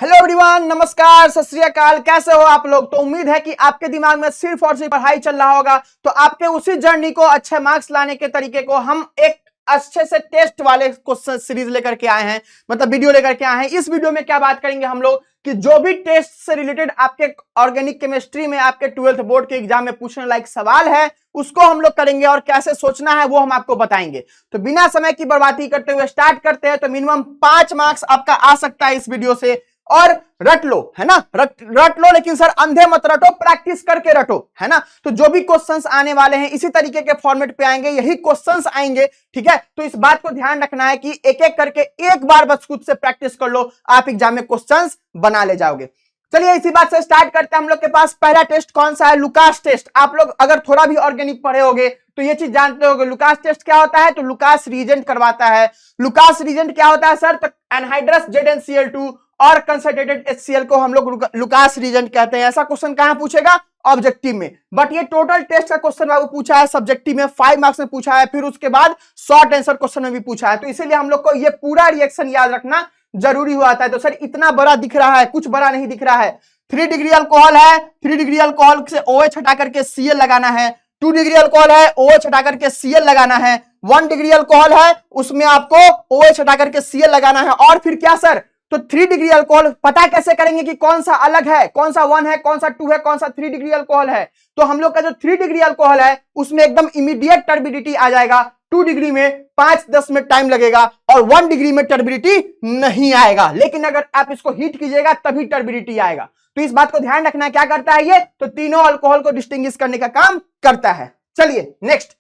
Hello everyone, नमस्कार, सत श्री अकाल। कैसे हो आप लोग? तो उम्मीद है कि आपके दिमाग में सिर्फ और सिर्फ पढ़ाई चल रहा होगा। तो आपके उसी जर्नी को अच्छे मार्क्स लाने के तरीके को हम एक अच्छे से टेस्ट वाले क्वेश्चन सीरीज लेकर के आए हैं, मतलब वीडियो लेकर के आए हैं। इस वीडियो में क्या बात करेंगे हम लोग कि जो भी टेस्ट से रिलेटेड आपके ऑर्गेनिक केमिस्ट्री में आपके 12th बोर्ड के एग्जाम में पूछने लायक सवाल है उसको हम लोग करेंगे और कैसे सोचना है वो हम आपको बताएंगे। तो बिना समय की बर्बादी करते हुए स्टार्ट करते हैं। तो मिनिमम 5 मार्क्स आपका आ सकता है इस वीडियो से। और रट लो, है ना, रट लो, लेकिन सर अंधे मत रटो, प्रैक्टिस करके रटो, है ना। तो जो भी क्वेश्चंस आने वाले हैं इसी तरीके के फॉर्मेट पे आएंगे, यही क्वेश्चंस आएंगे, ठीक है। तो इस बात को ध्यान रखना है कि एक एक करके एक बार बस खुद से प्रैक्टिस कर लो, आप एग्जाम में क्वेश्चंस बना ले जाओगे। चलिए इसी बात से स्टार्ट करते हैं। हम लोग के पास पहला टेस्ट कौन सा है? Lucas test. आप लोग अगर थोड़ा भी ऑर्गेनिक पढ़े होगे तो ये चीज जानते होगे। लुकास टेस्ट क्या होता है? तो लुकास रीजेंट करवाता है। लुकास रीजेंट क्या होता है सर? तो एनहाइड्रस ZnCl2 और कंसंट्रेटेड HCl को हम लोग लुकास रीजेंट कहते हैं। ऐसा क्वेश्चन कहां पूछेगा? ऑब्जेक्टिव में। बट ये टोटल टेस्ट का क्वेश्चन बाबू पूछा है, सब्जेक्टिव में 5 मार्क्स में पूछा है, फिर उसके बाद शॉर्ट आंसर क्वेश्चन में भी पूछा है। तो इसीलिए हम लोग को ये पूरा रिएक्शन याद रखना जरूरी हुआ था। तो सर इतना बड़ा दिख रहा है, कुछ बड़ा नहीं दिख रहा है। 3 डिग्री अल्कोहल है, 3 डिग्री अल्कोहल से OH हटा करके Cl लगाना है। 2 डिग्री अल्कोहल है, OH हटा करके Cl लगाना है। 1 डिग्री अल्कोहल है, उसमें आपको OH हटा करके Cl लगाना है। और फिर क्या सर? तो 3 डिग्री अल्कोहल पता कैसे करेंगे कि कौन सा अलग है, कौन सा 1 है, कौन सा 2 है, कौन सा 3 डिग्री अल्कोहल है? तो हम लोग का जो 3 डिग्री अल्कोहल है उसमें एकदम इमीडिएट टर्बिडिटी आ जाएगा। 2 डिग्री में 5-10 मिनट टाइम लगेगा और 1 डिग्री में टर्बिडिटी नहीं आएगा। लेकिन अगर आप इसको हीट कीजिएगा तभी टर्बिडिटी आएगा। तो इस बात को ध्यान रखना है। क्या करता है ये? तो तीनों अल्कोहल को डिस्टिंग्विश करने का काम करता है। चलिए next,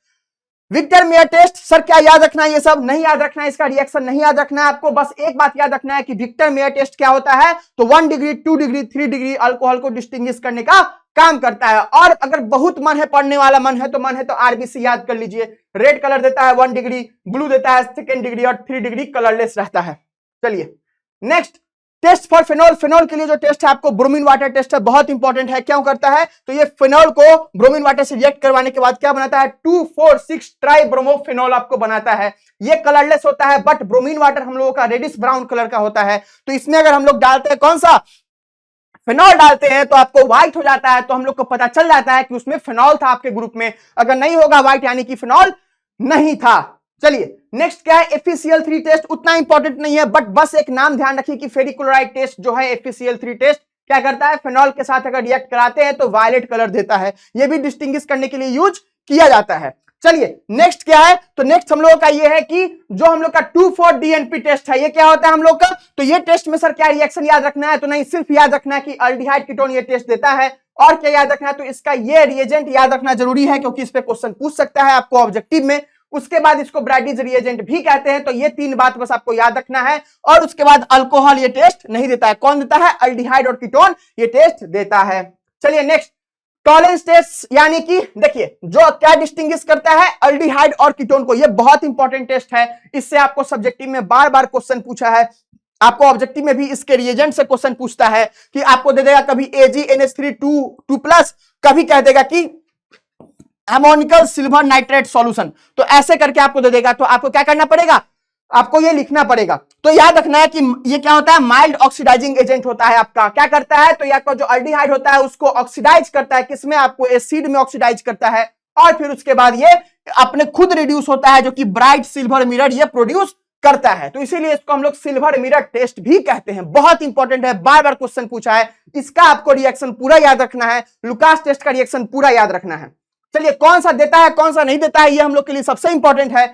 Victor Meyer test. Sir क्या याद रखना है? ये सब नहीं याद रखना है, इसका रिएक्शन नहीं याद रखना है आपको। बस एक बात याद रखना है कि विक्टर मेयर टेस्ट क्या होता है? तो 1 डिग्री, 2 डिग्री, 3 डिग्री अल्कोहल को डिस्टिंग्विश करने का काम करता है। और अगर बहुत मन है, पढ़ने वाला मन है तो RBC याद कर लीजिए। रेड कलर देता है 1 डिग्री, ब्लू देता है 2 डिग्री और 3 डिग्री कलरलेस रहता है। चलिए next, test for phenol. Phenol के लिए जो टेस्ट है आपको ब्रोमीन वाटर टेस्ट है, बहुत इंपॉर्टेंट है। क्यों करता है? तो ये फिनॉल को ब्रोमीन वाटर से रिएक्ट करवाने के बाद क्या बनाता है? 2,4,6 ट्राई ब्रोमोफिनॉल आपको बनाता है। ये कलरलेस होता है, बट ब्रोमीन वाटर हम लोगों का रेडिश ब्राउन कलर का होता है। तो इसमें अगर हम लोग डालते हैं कौन सा? फिनॉल डालते हैं तो आपको व्हाइट हो जाता है। तो हम लोग को पता चल जाता है कि उसमें फिनॉल था आपके ग्रुप में। अगर नहीं होगा व्हाइट यानी कि फिनॉल नहीं था। चलिए नेक्स्ट क्या है? FeCl3 test. उतना इंपॉर्टेंट नहीं है, बट बस एक नाम ध्यान रखिए कि फेरिक्लोराइड टेस्ट जो है FeCl3 टेस्ट क्या करता है? फिनॉल के साथ अगर रिएक्ट कराते हैं तो वायलेट कलर देता है। यह भी डिस्टिंग्विश करने के लिए यूज किया जाता है। चलिए नेक्स्ट क्या है? तो नेक्स्ट हम लोगों का ये है कि जो हम लोग का 2,4-DNP टेस्ट है, ये क्या होता है हम लोग का? तो ये टेस्ट में सर क्या रिएक्शन याद रखना है? तो नहीं, सिर्फ याद रखना है कि अल्डिहाइड कीटोन ये टेस्ट देता है। और क्या याद रखना है? तो इसका ये रिएजेंट याद रखना जरूरी है, क्योंकि इस पे क्वेश्चन पूछ सकता है आपको ऑब्जेक्टिव में। उसके बाद इसको ब्राइडिज रिएजेंट भी कहते हैं। तो ये 3 बात बस आपको याद रखना है। और उसके बाद अल्कोहल ये टेस्ट नहीं देता है। कौन देता है? अल्डिहाइड और कीटोन ये टेस्ट देता है। चलिए नेक्स्ट, टॉलेंस टेस्ट, यानी कि देखिए जो क्या डिस्टिंग्विश करता है? अल्डिहाइड और कीटोन को। ये बहुत इंपॉर्टेंट टेस्ट है, इससे आपको सब्जेक्टिव में बार बार क्वेश्चन पूछा है। आपको ऑब्जेक्टिव में भी इसके रिएजेंट से क्वेश्चन पूछता है कि आपको दे देगा कभी AgNH3 2+, कभी कह देगा कि अमोनिकल सिल्वर नाइट्रेट सॉल्यूशन। तो ऐसे करके आपको दे देगा। तो आपको क्या करना पड़ेगा? आपको ये लिखना पड़ेगा। तो याद रखना है कि ये क्या होता है? माइल्ड ऑक्सीडाइजिंग एजेंट होता है आपका। क्या करता है? तो आपका जो अल्डिहाइड होता है उसको ऑक्सीडाइज करता है। किसमें? आपको एसिड में ऑक्सीडाइज करता है। और फिर उसके बाद ये अपने खुद रिड्यूस होता है, जो कि ब्राइट सिल्वर मिरर ये प्रोड्यूस करता है। तो इसीलिए इसको हम लोग सिल्वर मिरर टेस्ट भी कहते हैं। बहुत इंपॉर्टेंट है, बार बार क्वेश्चन पूछा है। इसका आपको रिएक्शन पूरा याद रखना है। लुकास टेस्ट का रिएक्शन पूरा याद रखना है। चलिए कौन सा देता है कौन सा नहीं देता है, ये हम लोग के लिए सबसे इंपॉर्टेंट है।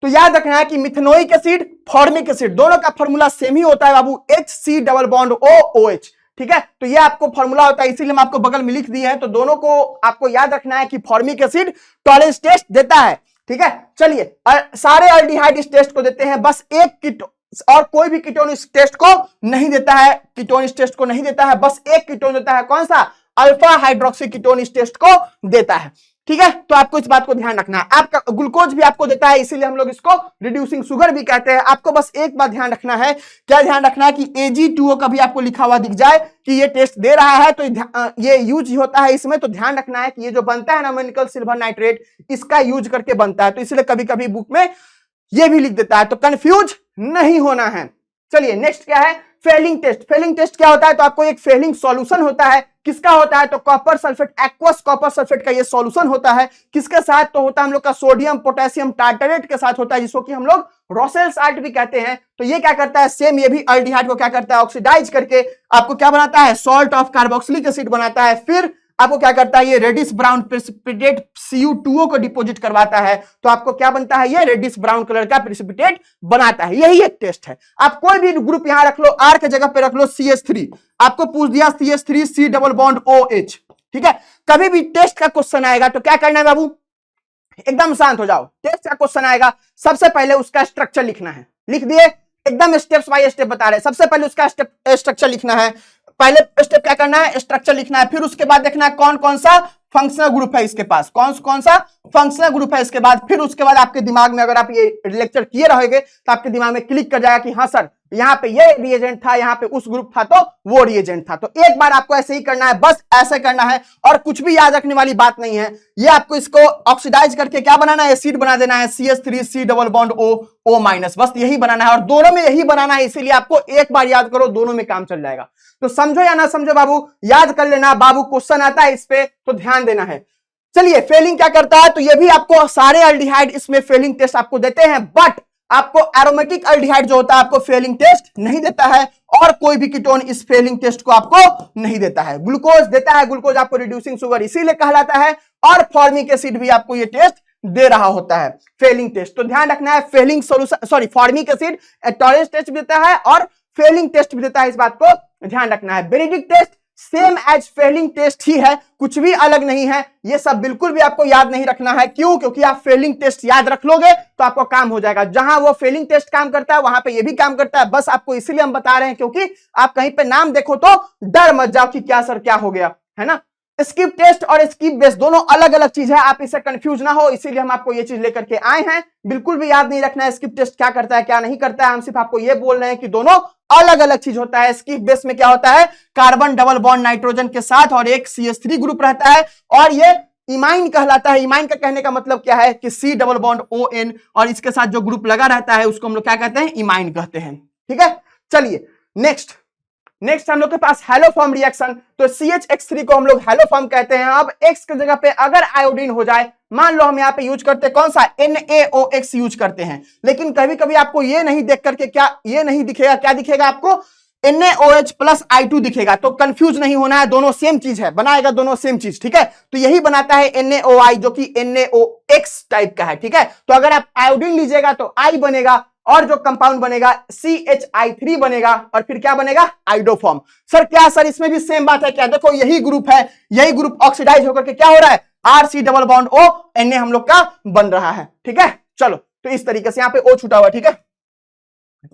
तो याद रखना है कि मिथेनोइक एसिड, फॉर्मिक एसिड, दोनों का फॉर्मूला सेम ही होता है बाबू, HC+OH। ठीक है, तो ये आपको फॉर्मूला होता है, इसीलिए हम आपको बगल में लिख दिए हैं। तो दोनों को आपको याद रखना है कि फॉर्मिक एसिड टॉलेंस टेस्ट देता है। ठीक है, चलिए सारे अल्डिहाइड इस टेस्ट को देते हैं, बस एक कीटोन और कोई भी कीटोन इस टेस्ट को नहीं देता है। कीटोन इस टेस्ट को नहीं देता है, बस एक कीटोन देता है। कौन सा? अल्फा हाइड्रोक्सी कीटोन इस टेस्ट को देता है। ठीक है, तो आपको इस बात को ध्यान रखना है। आपका ग्लूकोज भी आपको देता है, इसीलिए हम लोग इसको रिड्यूसिंग शुगर भी कहते हैं। आपको बस एक बात ध्यान रखना है। क्या ध्यान रखना है? कि Ag2O का भी आपको लिखा हुआ दिख जाए कि ये टेस्ट दे रहा है, तो ये यूज होता है इसमें। तो ध्यान रखना है कि ये जो बनता है ना अमोनिकल सिल्वर नाइट्रेट, इसका यूज करके बनता है। तो इसलिए कभी कभी बुक में ये भी लिख देता है, तो कंफ्यूज नहीं होना है। चलिए नेक्स्ट क्या है? फेलिंग टेस्ट क्या होता है? तो आपको एक फेलिंग सॉल्यूशन होता है, किसका होता है? तो copper sulphate, aqueous copper sulphate का ये सॉल्यूशन होता है। किसके साथ? तो होता है हम लोग का सोडियम पोटेशियम टार्टरेट के साथ होता है, जिसको कि हम लोग रोसेल साल्ट भी कहते हैं। तो ये क्या करता है? सेम ये भी अल्डिहाइड को क्या करता है? ऑक्सीडाइज करके आपको क्या बनाता है? सॉल्ट ऑफ कार्बोक्सिलिक एसिड बनाता है। फिर आपको क्या करता है? ये रेडिश ब्राउन प्रेसिपिटेट Cu2O को डिपोजिट करवाता है, तो आपको क्या बनता है? ये रेडिश ब्राउन कलर का प्रेसिपिटेट बनाता है। यही एक टेस्ट है। आप कोई भी ग्रुप यहां रख लो, R के जगह पे रख लो CH3, आपको पूछ दिया CH3 C double bond OH, ठीक है? कभी भी टेस्ट का क्वेश्चन आएगा तो क्या करना है बाबू? एकदम शांत हो जाओ। टेस्ट का क्वेश्चन आएगा, सबसे पहले उसका स्ट्रक्चर लिखना है। लिख दिए? एकदम स्टेप्स बाय स्टेप बता रहे हैं। सबसे पहले उसका स्ट्रक्चर लिखना है। पहले स्टेप क्या करना है? स्ट्रक्चर लिखना है। फिर उसके बाद देखना है कौन कौन सा फंक्शनल ग्रुप है इसके पास, कौन कौन सा फंक्शनल ग्रुप है इसके बाद। फिर उसके बाद आपके दिमाग में, अगर आप ये लेक्चर किए रहोगे तो आपके दिमाग में क्लिक कर जाएगा कि हाँ सर, यहाँ पे ये रिएजेंट था, यहाँ पे उस ग्रुप था, तो वो रिएजेंट था। तो एक बार आपको ऐसे ही करना है, बस ऐसे करना है, और कुछ भी याद रखने वाली बात नहीं है। ये आपको इसको ऑक्सीडाइज करके क्या बनाना है? एसिड बना देना है, CH3 C double bond O-, बस यही बनाना है, और दोनों में यही बनाना है। इसीलिए आपको एक बार याद करो, दोनों में काम चल जाएगा। तो समझो या ना समझो बाबू, याद कर लेना बाबू, क्वेश्चन आता है इस पे तो ध्यान देना है। चलिए, फेलिंग क्या करता है? तो ये भी आपको सारे अल्डिहाइड इसमें फेलिंग टेस्ट आपको देते हैं, बट आपको एरोमेटिक अल्डिहाइड जो होता है आपको फेलिंग टेस्ट नहीं देता है, और कोई भी कीटोन इस फेलिंग टेस्ट को आपको नहीं देता है। ग्लूकोज देता है, ग्लूकोज आपको रिड्यूसिंग शुगर इसीलिए कहलाता है, और फॉर्मिक एसिड भी आपको ये टेस्ट दे रहा होता है, फेलिंग टेस्ट। तो ध्यान रखना है, Fehling solution, sorry, formic acid Tollens test भी देता है और फेलिंग टेस्ट भी देता है, इस बात को ध्यान रखना है। Benedict test same as Fehling test ही है, कुछ भी अलग नहीं है। ये सब बिल्कुल भी आपको याद नहीं रखना है। क्यों? क्योंकि आप फेलिंग टेस्ट याद रख लोगे तो आपको काम हो जाएगा। जहां वो फेलिंग टेस्ट काम करता है वहां पे ये भी काम करता है। बस आपको इसीलिए हम बता रहे हैं क्योंकि आप कहीं पे नाम देखो तो डर मत जाओ कि क्या सर क्या हो गया, है ना। स्किप टेस्ट और स्किप बेस दोनों अलग अलग चीज है, आप इससे कंफ्यूज ना हो, इसीलिए हम आपको ये चीज लेकर के आए हैं। बिल्कुल भी याद नहीं रखना है स्किप टेस्ट क्या करता है क्या नहीं करता है। हम सिर्फ आपको ये बोल रहे हैं कि दोनों अलग अलग चीज होता है। स्किप बेस में क्या होता है? कार्बन डबल बॉन्ड नाइट्रोजन के साथ और एक CH3 ग्रुप रहता है, और ये इमाइन कहलाता है। इमाइन का कहने का मतलब क्या है कि C डबल बॉन्ड ON, और इसके साथ जो ग्रुप लगा रहता है उसको हम लोग क्या कहते हैं? इमाइन कहते हैं। ठीक है, चलिए नेक्स्ट हम लोग के पास हैलोफॉर्म रिएक्शन। तो CH3 को हम लोग हैलोफॉर्म कहते हैं। अब X की जगह पे अगर आयोडीन हो जाए, मान लो हम यहाँ पे यूज करते हैं कौन सा? NaOX यूज करते हैं, लेकिन कभी कभी आपको ये नहीं देख करके क्या ये नहीं दिखेगा, क्या दिखेगा आपको? NaOH प्लस I2 दिखेगा। तो कंफ्यूज नहीं होना है, दोनों सेम चीज है, बनाएगा दोनों सेम चीज। ठीक है, तो यही बनाता है NaOI जो कि NaOX टाइप का है। ठीक है, तो अगर आप आयोडीन लीजिएगा तो I बनेगा, और जो कंपाउंड बनेगा CHI3 बनेगा, और फिर क्या बनेगा? आइडोफॉर्म। सर क्या सर इसमें भी सेम बात है क्या? देखो यही ग्रुप है, यही ग्रुप ऑक्सीडाइज होकर के क्या हो रहा है? RC double bond O Na हम लोग का बन रहा है। ठीक है, चलो तो इस तरीके से यहाँ पे O छूटा हुआ। ठीक है,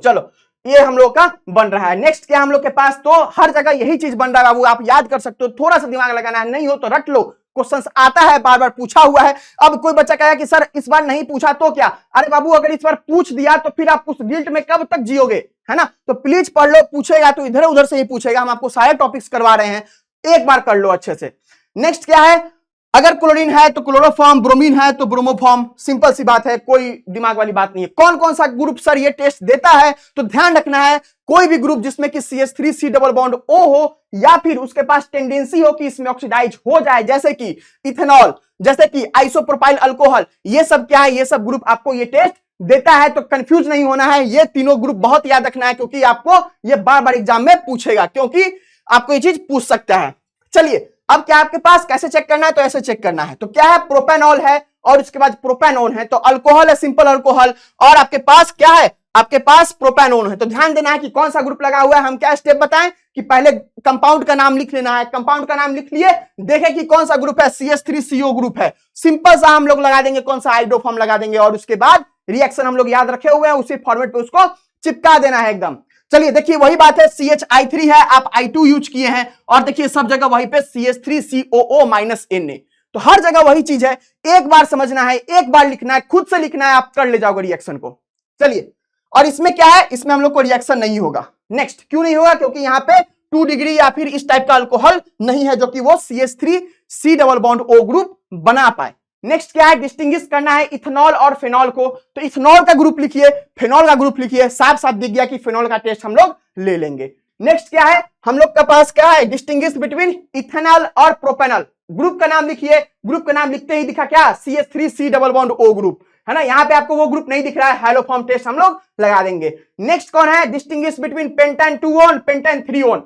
चलो ये हम लोग का बन रहा है। नेक्स्ट क्या हम लोग के पास? तो हर जगह यही चीज बन रहा है बाबू, आप याद कर सकते हो, थोड़ा सा दिमाग लगाना है, नहीं हो तो रट लो, क्वेश्चंस आता है, बार बार पूछा हुआ है। अब कोई बच्चा कहेगा कि सर इस बार नहीं पूछा तो क्या? अरे बाबू अगर इस बार पूछ दिया तो फिर आप उस गिल्ट में कब तक जियोगे, है ना। तो प्लीज पढ़ लो, पूछेगा तो इधर उधर से ही पूछेगा, हम आपको सारे टॉपिक्स करवा रहे हैं, एक बार कर लो अच्छे से। नेक्स्ट क्या है? अगर क्लोरीन है तो क्लोरोफॉर्म, ब्रोमीन है तो ब्रोमोफॉर्म, सिंपल सी बात है, कोई दिमाग वाली बात नहीं है। कौन कौन सा ग्रुप सर ये टेस्ट देता है? तो ध्यान रखना है, कोई भी ग्रुप जिसमें कि CH3 C double bond O हो, या फिर उसके पास टेंडेंसी हो कि इसमें ऑक्सीडाइज हो जाए, जैसे कि इथेनॉल, जैसे कि आइसोप्रोपाइल अल्कोहल, ये सब क्या है? ये सब ग्रुप आपको ये टेस्ट देता है। तो कंफ्यूज नहीं होना है, ये तीनों ग्रुप बहुत याद रखना है, क्योंकि आपको ये बार बार एग्जाम में पूछेगा, क्योंकि आपको ये चीज पूछ सकता है। चलिए अब क्या आपके पास कैसे चेक करना है? तो ऐसे चेक करना है। तो क्या है? प्रोपेनॉल है, और उसके बाद प्रोपेनोन है। तो अल्कोहल है, सिंपल अल्कोहल, और आपके पास क्या है? आपके पास प्रोपेनोन है। तो ध्यान देना है कि कौन सा ग्रुप लगा हुआ है। हम क्या स्टेप बताएं कि पहले कंपाउंड का नाम लिख लेना है। कंपाउंड का नाम लिख लिए, देखे कि कौन सा ग्रुप है? CH3CO ग्रुप है। सिंपल सा हम लोग लगा देंगे, कौन सा? आइडोफॉर्म लगा देंगे, और उसके बाद रिएक्शन हम लोग याद रखे हुए हैं, उसी फॉर्मेट पे उसको चिपका देना है एकदम। चलिए देखिए वही बात है, CHI3 है, आप I2 यूज किए हैं, और देखिए सब जगह वहीं पे CH3COO माइनस Na। तो हर जगह वही चीज है, एक बार समझना है, एक बार लिखना है, खुद से लिखना है, आप कर ले जाओगे रिएक्शन को। चलिए, और इसमें क्या है? इसमें हम लोग को रिएक्शन नहीं होगा। नेक्स्ट क्यों नहीं होगा? क्योंकि यहाँ पे 2 डिग्री या फिर इस टाइप का अल्कोहल नहीं है जो कि वो CH3C double bond O group बना पाए। नेक्स्ट क्या है? डिस्टिंग्विश करना है इथेनॉल और फेनॉल को। तो इथेनॉल का ग्रुप लिखिए, फेनॉल का ग्रुप लिखिए, साफ साफ दिख गया कि फेनॉल का टेस्ट हम लोग ले लेंगे। नेक्स्ट क्या है हम लोग के पास, क्या है, डिस्टिंग्विश बिटवीन इथेनॉल और प्रोपेनॉल। ग्रुप का नाम लिखिए, ग्रुप का नाम लिखते ही दिखा क्या, CH3C double bond O group, है ना। यहाँ पे आपको वो ग्रुप नहीं दिख रहा है, हैलोफॉर्म टेस्ट हम लोग लगा देंगे। नेक्स्ट कौन है, distinguish between pentane 2 on pentane 3 on.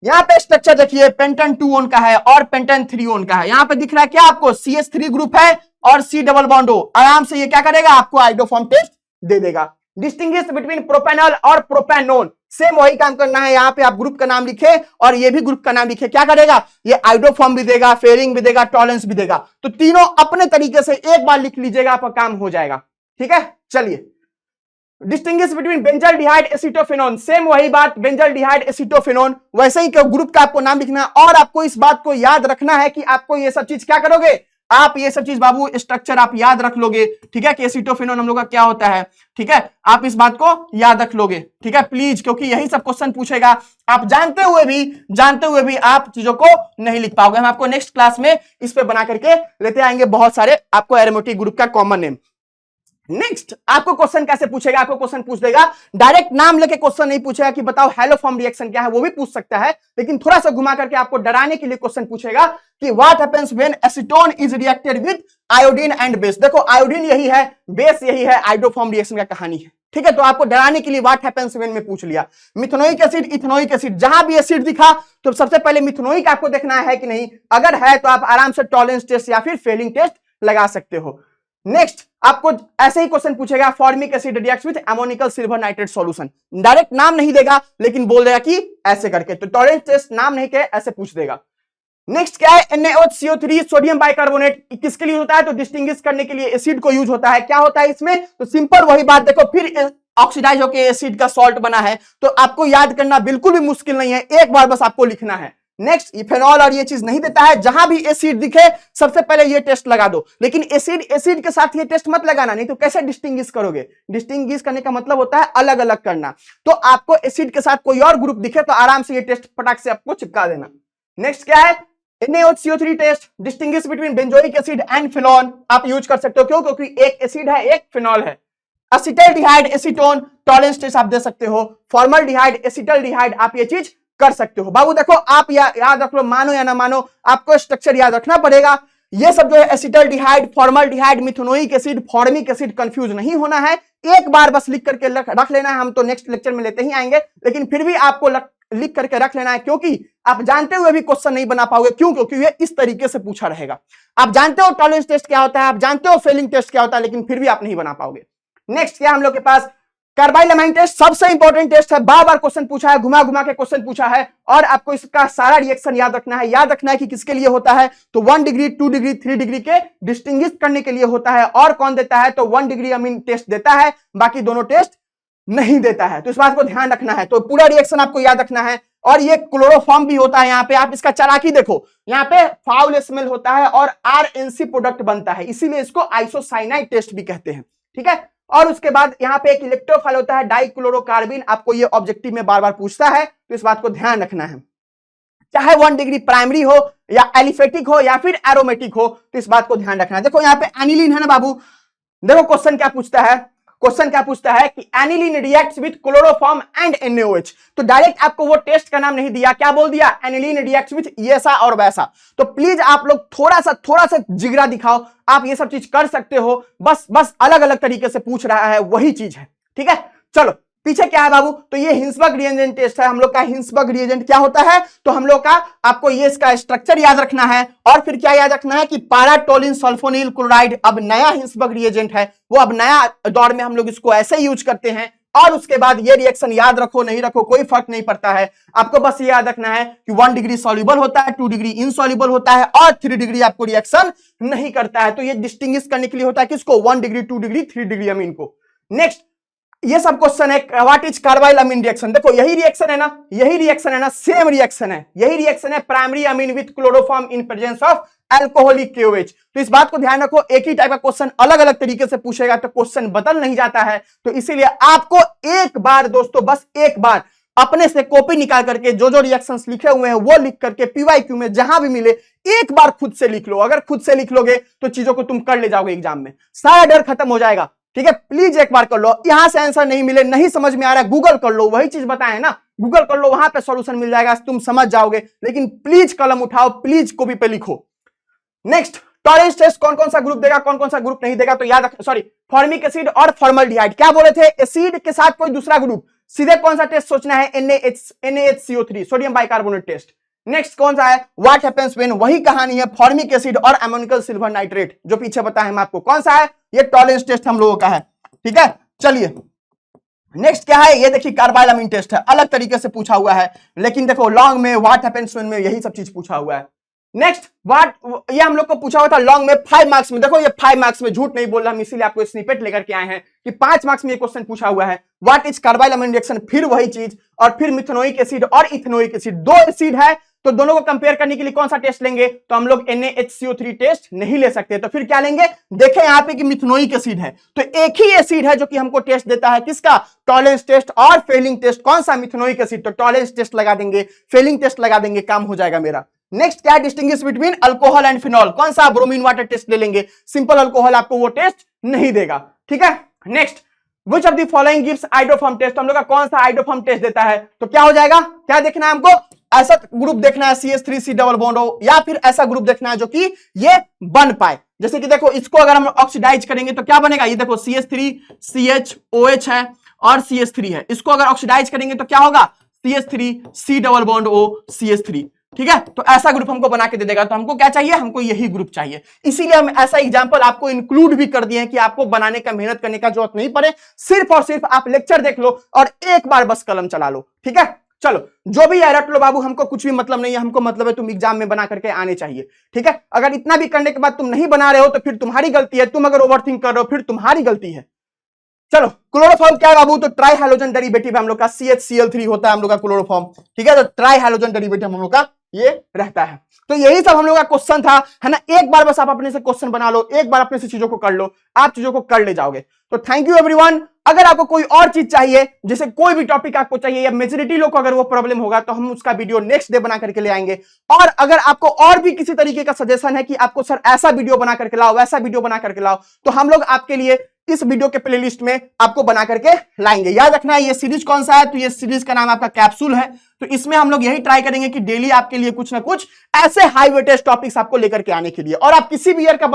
यहाँ पे स्ट्रक्चर देखिए, पेंटेन 2 ऑन का है और पेंटेन 3 ऑन का है। यहाँ पे दिख रहा है क्या आपको, CH3 ग्रुप है और C डबल बॉन्ड O। आराम से ये क्या करेगा, आपको आइडोफॉर्म टेस्ट दे देगा। डिस्टिंग्विश बिटवीन प्रोपेनॉल और प्रोपेनोन, सेम वही काम करना है। यहाँ पे आप ग्रुप का नाम लिखे और ये भी ग्रुप का नाम लिखे, क्या करेगा, ये आइडोफॉर्म भी देगा, फेयरिंग भी देगा, टॉलरेंस भी देगा। तो तीनों अपने तरीके से एक बार लिख लीजिएगा, आपका काम हो जाएगा। ठीक है, चलिए। डिस्टिंग्विश बिटवीन बेंजल्डिहाइड एसिटोफेनोन, सेम वही बात, बेंजल्डिहाइड एसिटोफेनोन, वैसे ही ग्रुप का आपको नाम लिखना है। और आपको इस बात को याद रखना है कि आपको ये सब चीज क्या करोगे, आप ये सब चीज बाबू स्ट्रक्चर आप याद रख लोगे। ठीक है, कि एसिटोफेनोन हम लोग का क्या होता है। ठीक है, आप इस बात को याद रख लोगे। ठीक है प्लीज, क्योंकि यही सब क्वेश्चन पूछेगा। आप जानते हुए भी आप चीजों को नहीं लिख पाओगे। हम आपको नेक्स्ट क्लास में इस पे बना करके लेते आएंगे बहुत सारे आपको एरोमेटिक ग्रुप का कॉमन नेम। नेक्स्ट आपको क्वेश्चन कैसे पूछेगा, आपको क्वेश्चन पूछ देगा, डायरेक्ट नाम लेके क्वेश्चन नहीं पूछेगा कि बताओ हैलोफॉर्म रिएक्शन क्या है, वो भी पूछ सकता है, लेकिन थोड़ा सा घुमा करके आपको डराने के लिए क्वेश्चन पूछेगा कि what happens when acetone is reacted with iodine and base. देखो आयोडीन यही है, बेस यही है, आइडोफॉर्म रिएक्शन का कहानी है। ठीक है, तो आपको डराने के लिए व्हाट हैपेंस व्हेन में पूछ लिया। मिथेनोइक एसिड, इथेनोइक एसिड, जहां भी एसिड दिखा तो सबसे पहले मिथेनोइक आपको देखना है कि नहीं, अगर है तो आप आराम से टॉलरेंस टेस्ट या फिर फेलिंग टेस्ट लगा सकते हो। नेक्स्ट आपको ऐसे ही क्वेश्चन पूछेगा, formic acid reacts with ammoniacal silver nitrate solution. Direct नाम नहीं देगा लेकिन बोल देगा कि ऐसे करके, तो टॉलरेंस टेस्ट नाम नहीं के ऐसे पूछ देगा। नेक्स्ट क्या है, NaOH सोडियम बाइकार्बोनेट, किसके लिए होता है, तो डिस्टिंग्विश करने के लिए एसिड को यूज होता है। क्या होता है इसमें, तो सिंपल वही बात, देखो फिर ऑक्सीडाइज होकर एसिड का सॉल्ट बना है, तो आपको याद करना बिल्कुल भी मुश्किल नहीं है, एक बार बस आपको लिखना है। नेक्स्ट इथेनॉल और ये चीज नहीं देता है, जहां भी एसिड दिखे सबसे पहले ये टेस्ट लगा दो, लेकिन एसिड के साथ ये टेस्ट मत लगाना, नहीं तो कैसे डिस्टिंग्विश करोगे। डिस्टिंग्विश करने का मतलब होता है अलग अलग करना, तो आपको एसिड के साथ कोई और ग्रुप दिखे तो आराम से ये टेस्ट फटाक से आपको चिपका देना। नेक्स्ट क्या है, NaOH test, distinguish between benzoic acid and phenol, आप यूज कर सकते हो। क्यों, क्योंकि एक एसिड है एक फिनॉल है। एसिटल्डिहाइड एसीटोन, टॉलरेंस टेस्ट आप दे सकते हो। फॉर्मल्डिहाइड एसिटल्डिहाइड, आप ये चीज कर सकते हो। बाबू देखो आप याद रख लो, मानो या ना मानो आपको स्ट्रक्चर याद रखना पड़ेगा। ये सब जो है acetaldehyde, formaldehyde, methanoic acid, formic acid, confuse नहीं होना है, एक बार बस लिख करके रख लेना है। हम तो नेक्स्ट लेक्चर में लेते ही आएंगे, लेकिन फिर भी आपको लिख करके रख लेना है, क्योंकि आप जानते हुए भी क्वेश्चन नहीं बना पाओगे। क्यों, क्योंकि ये इस तरीके से पूछा रहेगा। आप जानते हो टॉलरेंस टेस्ट क्या होता है, आप जानते हो फेलिंग टेस्ट क्या होता है, लेकिन फिर भी आप नहीं बना पाओगे। नेक्स्ट क्या हम लोग के पास, कार्बाइलमाइन टेस्ट, सबसे इंपॉर्टेंट टेस्ट है, बार बार क्वेश्चन पूछा है, घुमा घुमा के क्वेश्चन पूछा है, और आपको इसका सारा रिएक्शन याद रखना है। याद रखना है कि किसके लिए होता है, तो 1 डिग्री 2 डिग्री 3 डिग्री के डिस्टिंग्विश करने के लिए होता है। और कौन देता है, तो 1 डिग्री अमीन टेस्ट देता है, बाकी दोनों टेस्ट नहीं देता है। तो इस बात को ध्यान रखना है, तो पूरा रिएक्शन आपको याद रखना है। और ये क्लोरोफॉर्म भी होता है, यहाँ पे आप इसका चालाकी देखो, यहाँ पे फाउल स्मेल होता है और RNC प्रोडक्ट बनता है, इसीलिए इसको आइसोसाइनाइड टेस्ट भी कहते हैं। ठीक है, और उसके बाद यहाँ पे एक इलेक्ट्रोफाइल होता है, डाइक्लोरोकार्बिन, आपको ये ऑब्जेक्टिव में बार बार पूछता है, तो इस बात को ध्यान रखना है। चाहे 1 डिग्री प्राइमरी हो या एलिफेटिक हो या फिर एरोमेटिक हो, तो इस बात को ध्यान रखना है। देखो यहाँ पे एनिलीन है ना बाबू, देखो क्वेश्चन क्या पूछता है, क्वेश्चन क्या पूछता है कि aniline reacts with chloroform and NaOH। तो डायरेक्ट आपको वो टेस्ट का नाम नहीं दिया, क्या बोल दिया, एनिलीन रिएक्ट्स विद ऐसा और वैसा। तो प्लीज आप लोग थोड़ा सा जिगरा दिखाओ, आप ये सब चीज कर सकते हो, बस अलग अलग तरीके से पूछ रहा है, वही चीज है। ठीक है, चलो पीछे क्या है बाबू, तो ये हिंसबर्ग रिएजेंट टेस्ट है। हम लोग का हिंसबर्ग रिएजेंट क्या होता है, तो हम लोग का आपको ये इसका स्ट्रक्चर याद रखना है, और फिर क्या याद रखना है कि पाराटोलिन सल्फोनिल क्लोराइड अब नया हिंसबर्ग रिएजेंट है, वो अब नया दौर में हम लोग इसको ऐसे यूज करते हैं। और उसके बाद ये रिएक्शन याद रखो नहीं रखो कोई फर्क नहीं पड़ता है, आपको बस ये याद रखना है कि 1 डिग्री सॉल्युबल होता है, 2 डिग्री इनसॉल्युबल होता है, और 3 डिग्री आपको रिएक्शन नहीं करता है। तो ये डिस्टिंग्विश करने के लिए होता है किसको, 1 डिग्री 2 डिग्री 3 डिग्री अमीन को। नेक्स्ट ये सब क्वेश्चन है, what is carbylamine reaction. देखो यही रिएक्शन है ना, सेम रिएक्शन है, यही रिएक्शन है primary amine with chloroform in presence of alcoholic KOH। तो इस बात को ध्यान रखो, एक ही टाइप का क्वेश्चन अलग अलग तरीके से पूछेगा तो क्वेश्चन बदल नहीं जाता है। तो इसीलिए आपको एक बार दोस्तों, बस एक बार अपने से कॉपी निकाल करके जो रिएक्शंस लिखे हुए हैं वो लिख करके PYQ में जहां भी मिले एक बार खुद से लिख लो। अगर खुद से लिख लोगे तो चीजों को तुम कर ले जाओगे एग्जाम में, सारा डर खत्म हो जाएगा। ठीक है, प्लीज एक बार कर लो। यहां से आंसर नहीं मिले, नहीं समझ में आ रहा है, गूगल कर लो, वही चीज बताए ना, गूगल कर लो, वहां पे सॉल्यूशन मिल जाएगा, तुम समझ जाओगे। लेकिन प्लीज कलम उठाओ, प्लीज कॉपी पे लिखो। नेक्स्ट, टॉलरेंस टेस्ट कौन कौन सा ग्रुप देगा, कौन कौन सा ग्रुप नहीं देगा, तो याद रख, सॉरी, फॉर्मिक एसिड और फॉर्मल्डिहाइड। क्या बोले थे, एसिड के साथ कोई दूसरा ग्रुप, सीधे कौन सा टेस्ट सोचना है, NaHCO3, sodium bicarbonate test. Next कौन सा है, व्हाट हैपेंस व्हेन, वही कहानी है, फॉर्मिक एसिड और अमोनिकल सिल्वर नाइट्रेट, जो पीछे बताया हम आपको। कौन सा है, ये टॉलरेंस टेस्ट हम लोगों का है, ठीक है। चलिए नेक्स्ट क्या है, ये देखिए कार्बाइलामिन टेस्ट है, अलग तरीके से पूछा हुआ है, लेकिन देखो लॉन्ग में, व्हाट हैपेंस व्हेन में यही सब चीज पूछा हुआ है। नेक्स्ट व्हाट, ये हम लोग को पूछा हुआ था लॉन्ग में 5 मार्क्स में, देखो ये 5 मार्क्स में, झूठ नहीं बोल रहा हम, इसीलिए आपको स्निपेट लेकर के आए हैं कि 5 मार्क्स में ये क्वेश्चन पूछा हुआ है। व्हाट इज कार्बाइलामिन रिएक्शन, फिर वही चीज, और फिर मिथेनोइक एसिड और इथेनोइक एसिड, दो एसिड है, तो दोनों को कंपेयर करने के लिए कौन सा टेस्ट लेंगे, तो हम लोग NaHCO3 टेस्ट नहीं ले सकते, तो फिर क्या लेंगे, देखें यहां पे कि मिथेनोइक एसिड है, तो एक ही एसिड है जो कि हमको टेस्ट देता है, किसका, टॉलरेंस टेस्ट और फेलिंग टेस्ट। कौन सा, मिथेनोइक एसिड, तो टॉलरेंस टेस्ट लगा देंगे, फेलिंग टेस्ट लगा देंगे, काम हो जाएगा मेरा। नेक्स्ट क्या, distinguish between alcohol and phenol, कौन सा, ब्रोमीन वाटर टेस्ट ले लेंगे, सिंपल अल्कोहल आपको वो टेस्ट नहीं देगा, ठीक है। Next, which of the following gives iodoform test, हम लोग का कौन सा आइडोफॉर्म टेस्ट देता है, तो क्या हो जाएगा, क्या देखना है हमको, ऐसा ग्रुप देखना है CH3C डबल बॉन्ड हो, या फिर ऐसा ग्रुप देखना है जो कि ये बन पाए। जैसे कि देखो इसको अगर हम ऑक्सीडाइज करेंगे तो क्या बनेगा, ये देखो CH3 CHOH है और CH3 है, इसको अगर ऑक्सीडाइज करेंगे तो क्या होगा, CH3C double bond O CH3, ठीक है। तो ऐसा ग्रुप हमको बना के दे देगा, तो हमको क्या चाहिए, हमको यही ग्रुप चाहिए, इसीलिए हम ऐसा एग्जांपल आपको इंक्लूड भी कर दिए हैं कि आपको बनाने का, मेहनत करने का जरूरत नहीं पड़े, सिर्फ और सिर्फ आप लेक्चर देख लो और एक बार बस कलम चला लो, ठीक है। चलो जो भी है रट लो बाबू, हमको कुछ भी मतलब नहीं है, हमको मतलब है तुम एग्जाम में बना करके आने चाहिए, ठीक है। अगर इतना भी करने के बाद तुम नहीं बना रहे हो तो फिर तुम्हारी गलती है, तुम अगर ओवरथिंक कर रहे हो फिर तुम्हारी गलती है। चलो क्लोरोफॉर्म क्या है बाबू, तो ट्राई हाइड्रोजन डेरिवेटिव हम लोग का CHCl3 होता है हम लोग का क्लोरोफॉर्म, ठीक है। तो ट्राई हाइड्रोजन डेरिवेटिव हम लोग का ये रहता है। तो यही सब हम लोग का क्वेश्चन था, है ना। एक बार बस आप अपने से क्वेश्चन बना लो, एक बार अपने से चीजों को कर लो, आप चीजों को कर ले जाओगे। तो थैंक यू एवरीवन। अगर आपको कोई और चीज चाहिए, जैसे कोई भी टॉपिक आपको चाहिए, या मेजोरिटी लोग को अगर वो प्रॉब्लम होगा, तो हम उसका वीडियो नेक्स्ट डे बना करके ले आएंगे। और अगर आपको और भी किसी तरीके का सजेशन है कि आपको सर ऐसा वीडियो बना करके लाओ, वैसा वीडियो बना करके लाओ, तो हम लोग आपके लिए इस वीडियो के प्लेलिस्ट में आपको बना करके लाएंगे। याद रखना है ये सीरीज कौन सा है, तो ये सीरीज का नाम आपका कैप्सूल है। तो इसमें हम लोग यही ट्राई करेंगे कि डेली आपके लिए कुछ ना कुछ ऐसे हाई वेटेज टॉपिक्स आपको लेकर के आने के लिए। और आप किसी भी ईयर का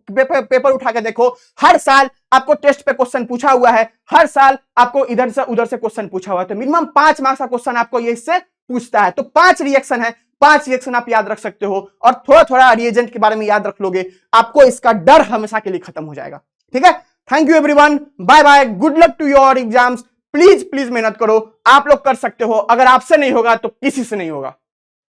पेपर उठा के देखो, हर साल आपको टेस्ट पे क्वेश्चन पूछा हुआ है, हर साल आपको इधर से उधर से क्वेश्चन पूछा हुआ है। तो मिनिमम 5 मार्क्स का क्वेश्चन आपको ये इससे पूछता है। तो 5 रिएक्शन है, 5 रिएक्शन आप याद रख सकते हो, और थोड़ा थोड़ा रिएजेंट के बारे में याद रख लोगे, आपको इसका डर हमेशा के लिए खत्म हो जाएगा, ठीक है। Thank you everyone, bye bye, good luck to your exams. Please please मेहनत करो, आप लोग कर सकते हो, अगर आपसे नहीं होगा तो किसी से नहीं होगा।